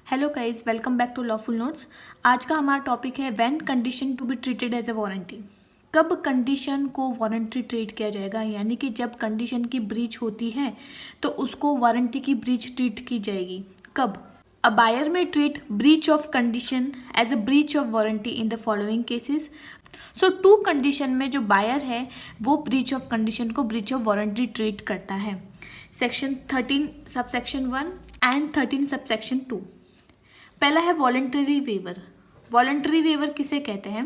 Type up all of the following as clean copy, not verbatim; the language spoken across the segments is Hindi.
Hello guys, welcome back to lawful notes. आज का हमारा टॉपिक है when condition to be treated as a warranty. कब कंडीशन को वारंटी ट्रीट किया जाएगा, यानी कि जब कंडीशन की ब्रीच होती है तो उसको वारंटी की ब्रीच ट्रीट की जाएगी। कब? A buyer may treat breach of condition as a breach of warranty in the following cases. So two condition में जो बायर है वो ब्रीच ऑफ कंडीशन को ब्रीच ऑफ वारंटी ट्रीट करता है। Section 13 subsection 1 and 13 subsection 2। पहला है वॉलंटरी वेवर। वॉलंटरी वेवर किसे कहते हैं?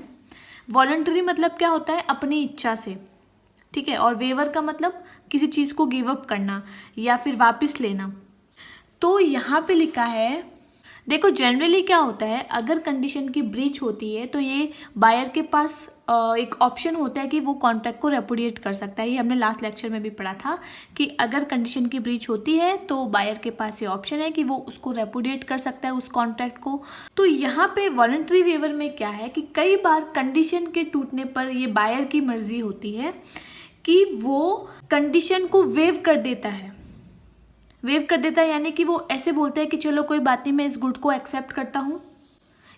वॉलंटरी मतलब क्या होता है? अपनी इच्छा से, ठीक है। और वेवर का मतलब किसी चीज़ को गिव अप करना या फिर वापस लेना। तो यहाँ पे लिखा है, देखो जनरली क्या होता है, अगर कंडीशन की ब्रीच होती है तो ये बायर के पास एक ऑप्शन होता है कि वो कॉन्ट्रैक्ट को रेपुडिएट कर सकता है। ये हमने लास्ट लेक्चर में भी पढ़ा था कि अगर कंडीशन की ब्रीच होती है तो बायर के पास ये ऑप्शन है कि वो उसको रेपुडिएट कर सकता है उस कॉन्ट्रैक्ट को। तो यहाँ पे वॉलंटरी वेवर में क्या है कि कई बार कंडीशन के टूटने पर ये बायर की मर्जी होती है कि वो कंडीशन को वेव कर देता है। वेव कर देता है यानी कि वो ऐसे बोलता है कि चलो कोई बात नहीं, मैं इस गुड को एक्सेप्ट करता हूँ,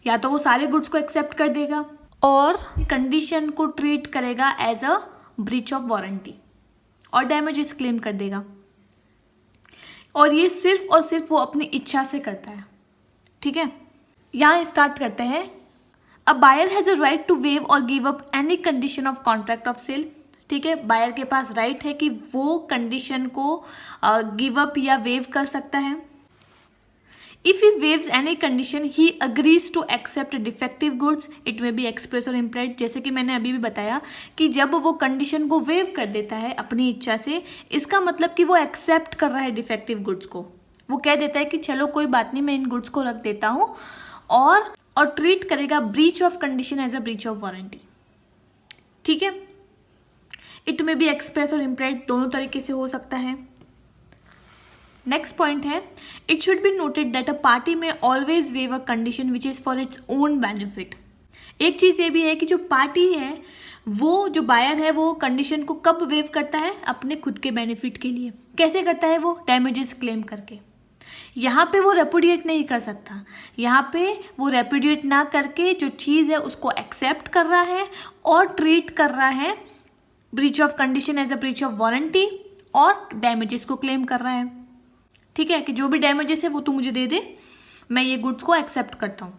या तो वो सारे गुड्स को एक्सेप्ट कर देगा और कंडीशन को ट्रीट करेगा as a breach of warranty और डैमेजेस क्लेम कर देगा। और ये सिर्फ और सिर्फ वो अपनी इच्छा से करता है, ठीक है। यहाँ स्टार्ट करते हैं। A buyer has a right to waive और give up any condition of contract of sale, ठीक है। बायर के पास राइट है कि वो कंडीशन को गिव अप या वेव कर सकता है। If he waives any condition he agrees to accept defective goods, it may be express और इम्प्लाइड। जैसे कि मैंने अभी भी बताया कि जब वो कंडीशन को वेव कर देता है अपनी इच्छा से, इसका मतलब कि वो एक्सेप्ट कर रहा है डिफेक्टिव गुड्स को। वो कह देता है कि चलो कोई बात नहीं, मैं इन गुड्स को रख देता हूँ और ट्रीट करेगा breach of condition as a breach of warranty, ठीक है। इट मे बी एक्सप्रेस और इम्प्लाइड, दोनों तरीके से हो सकता है। नेक्स्ट पॉइंट है, it should be noted that a party may always waive a condition which is for its own benefit. एक चीज़ ये भी है कि जो पार्टी है, वो जो बायर है, वो कंडीशन को कब वेव करता है? अपने खुद के बेनिफिट के लिए। कैसे करता है वो? डैमेजेस क्लेम करके। यहाँ पे वो रेपुडिएट नहीं कर सकता। यहाँ पे वो रेपुडिएट ना करके जो चीज़ है उसको एक्सेप्ट कर रहा है और ट्रीट कर रहा है breach of condition as a breach of warranty और डैमेजेस को क्लेम कर रहा है, ठीक है। कि जो भी डैमेजेस है वो तू मुझे दे दे, मैं ये गुड्स को एक्सेप्ट करता हूँ।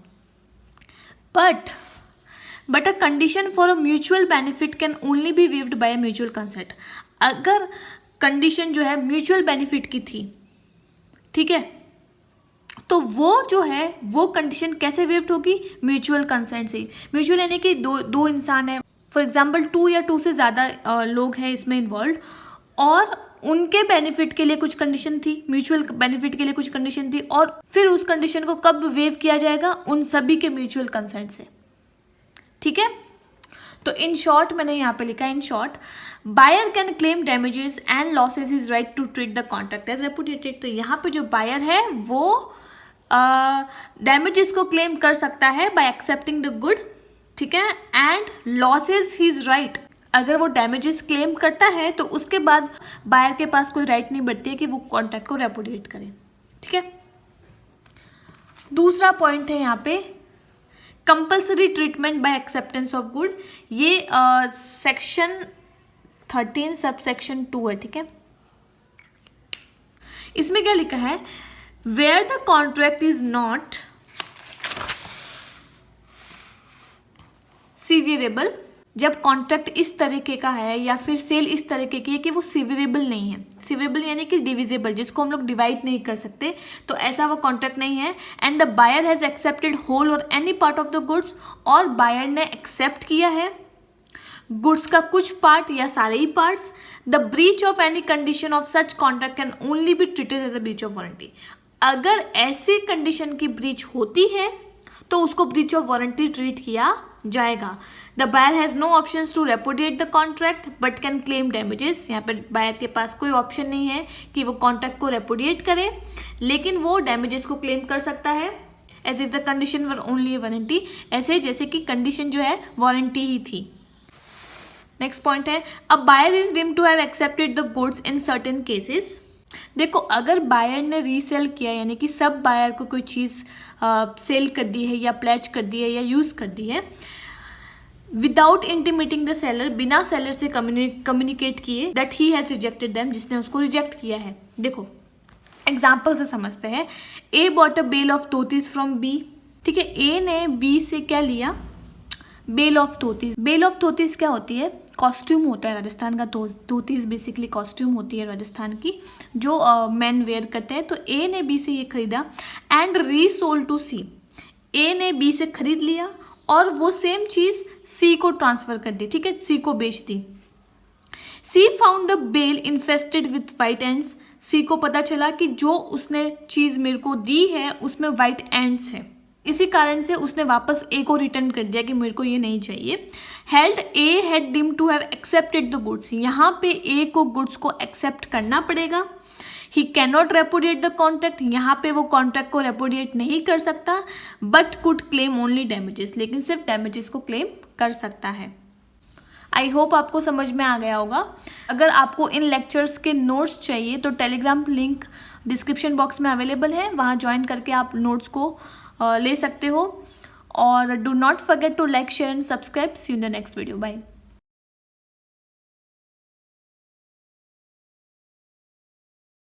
But a condition for a mutual benefit can only be waived by a mutual consent. अगर कंडीशन जो है म्यूचुअल बेनिफिट की थी, ठीक है, तो वो जो है वो कंडीशन कैसे वेव्ड होगी? म्यूचुअल कंसेंट से। म्यूचुअल यानी कि दो इंसान है, फॉर एग्जाम्पल 2 या 2 से ज़्यादा लोग हैं इसमें इन्वॉल्व, और उनके बेनिफिट के लिए कुछ कंडीशन थी, म्यूचुअल बेनिफिट के लिए कुछ कंडीशन थी, और फिर उस कंडीशन को कब वेव किया जाएगा? उन सभी के म्यूचुअल कंसेंट से, ठीक है। तो इन शॉर्ट मैंने यहाँ पे लिखा है, in short buyer can claim damages and losses is right to treat the contract as repudiated. तो यहाँ पे जो बायर है वो डैमेजेस को क्लेम कर सकता है बाय एक्सेप्टिंग द गुड, ठीक है, and losses he is right. अगर वो डैमेजेस क्लेम करता है तो उसके बाद बायर के पास कोई राइट नहीं बढ़ती है कि वो कॉन्ट्रैक्ट को रेपुडिएट करे, ठीक है। दूसरा पॉइंट है यहाँ पे compulsory treatment bye acceptance of good. ये सेक्शन 13 सब सेक्शन 2 है, ठीक है। इसमें क्या लिखा है? Where the contract is not severable, जब कॉन्ट्रैक्ट इस तरीके का है या फिर सेल इस तरीके की है कि वो सीवियरेबल नहीं है। सीवियरेबल यानी कि डिविजिबल, जिसको हम लोग डिवाइड नहीं कर सकते, तो ऐसा वो कॉन्ट्रैक्ट नहीं है। And the buyer has accepted whole और any part of the goods, और बायर ने एक्सेप्ट किया है गुड्स का कुछ पार्ट या सारे ही parts. The breach of any condition of such contract can only be treated as a breach of warranty. अगर ऐसी कंडीशन की ब्रीच होती है तो उसको ब्रीच ऑफ वारंटी ट्रीट किया जाएगा। The buyer has no options to repudiate the contract but can claim damages. यहाँ पर बायर के पास कोई ऑप्शन नहीं है कि वो कॉन्ट्रैक्ट को रेपुडिएट करे, लेकिन वो डैमेजेस को क्लेम कर सकता है as if the condition were only a warranty, ऐसे जैसे कि कंडीशन जो है वारंटी ही थी। नेक्स्ट पॉइंट है, a buyer is deemed to have accepted the goods in certain cases. देखो, अगर बायर ने रीसेल किया यानी कि सब बायर को कोई चीज़ सेल कर दी है या प्लेज कर दी है या यूज़ कर दी है विदाउट इंटीमेटिंग द सेलर, बिना सेलर से कम्युनिकेट किए that he has rejected them, जिसने उसको रिजेक्ट किया है। देखो एग्जाम्पल से समझते हैं। A bought a bale of dhotis from B. ठीक है, ए ने बी से क्या लिया? Bale of dhotis. Bale of dhotis क्या होती है? कॉस्ट्यूम होता है राजस्थान का। धोतीज बेसिकली कॉस्ट्यूम होती है राजस्थान की जो मेन वेयर करते हैं। तो ए ने बी से ये खरीदा एंड रीसोल्ड टू सी। ए ने बी से खरीद लिया और वो सेम चीज सी को ट्रांसफर कर दी। ठीक है, सी को बेच दी। C found the bale infested with white ants. C को पता चला कि जो उसने चीज मेरे को दी है उसमें वाइट एंड्स है, इसी कारण से उसने वापस ए को रिटर्न कर दिया कि मेरे को ये नहीं चाहिए। Held A had deem to have accepted the goods. यहाँ पे ए को गुड्स को एक्सेप्ट करना पड़ेगा। He can not repudiate the contract. यहाँ पे वो कॉन्ट्रैक्ट को रेपुडिएट नहीं कर सकता, but could claim only damages, लेकिन सिर्फ डैमेजेस को क्लेम कर सकता है। आई होप आपको समझ में आ गया होगा। अगर आपको इन लेक्चर्स के नोट्स चाहिए तो टेलीग्राम लिंक डिस्क्रिप्शन बॉक्स में अवेलेबल है, वहाँ ज्वाइन करके आप नोट्स को ले सकते हो। और do not forget to like, share and subscribe. See you in the next video. Bye.